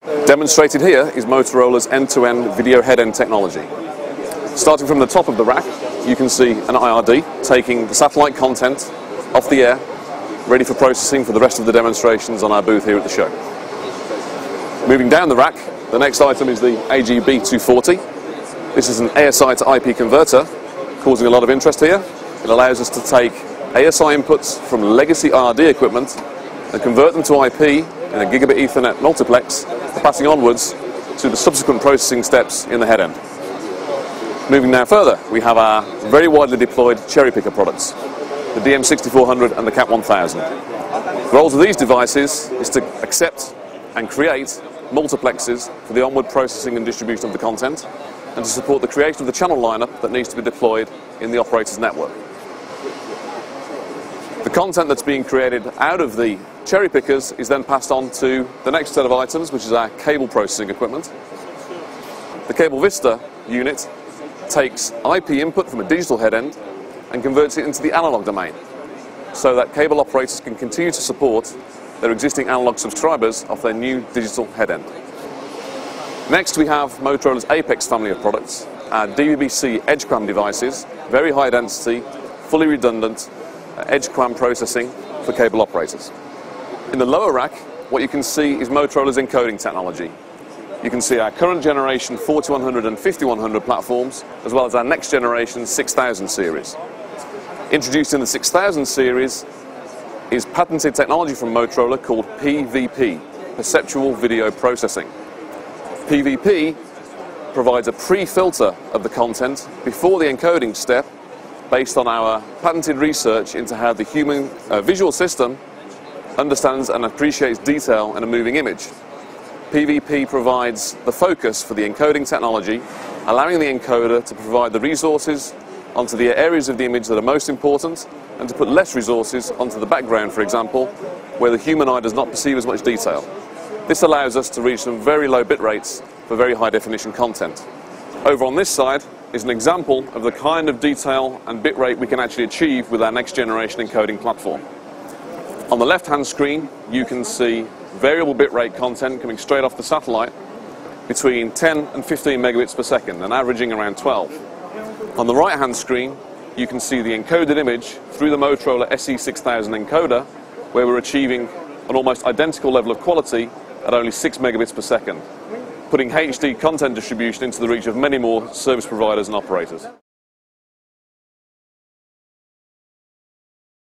Demonstrated here is Motorola's end-to-end video head-end technology. Starting from the top of the rack, you can see an IRD taking the satellite content off the air, ready for processing for the rest of the demonstrations on our booth here at the show. Moving down the rack, the next item is the AGB240. This is an ASI to IP converter, causing a lot of interest here. It allows us to take ASI inputs from legacy IRD equipment and convert them to IP in a gigabit Ethernet multiplex for passing onwards to the subsequent processing steps in the head end. Moving now further, we have our very widely deployed cherry picker products, the DM6400 and the CAT1000. The roles of these devices is to accept and create multiplexes for the onward processing and distribution of the content, and to support the creation of the channel lineup that needs to be deployed in the operator's network. The content that's being created out of the cherry pickers is then passed on to the next set of items, which is our cable processing equipment. The Cable Vista unit takes IP input from a digital head end and converts it into the analog domain, so that cable operators can continue to support their existing analog subscribers off their new digital head end. Next we have Motorola's Apex family of products, our DVB-C EdgeQAM devices, very high density, fully redundant EdgeQAM processing for cable operators. In the lower rack, what you can see is Motorola's encoding technology. You can see our current generation 4100 and 5100 platforms, as well as our next generation 6000 series. Introduced in the 6000 series is patented technology from Motorola called PVP, Perceptual Video Processing. PVP provides a pre-filter of the content before the encoding step, based on our patented research into how the human visual system understands and appreciates detail in a moving image. PVP provides the focus for the encoding technology, allowing the encoder to provide the resources onto the areas of the image that are most important, and to put less resources onto the background, for example, where the human eye does not perceive as much detail. This allows us to reach some very low bit rates for very high definition content. Over on this side is an example of the kind of detail and bit rate we can actually achieve with our next generation encoding platform. On the left hand screen you can see variable bit rate content coming straight off the satellite between 10 and 15 megabits per second and averaging around 12. On the right hand screen you can see the encoded image through the Motorola SE6000 encoder, where we're achieving an almost identical level of quality at only 6 megabits per second, putting HD content distribution into the reach of many more service providers and operators.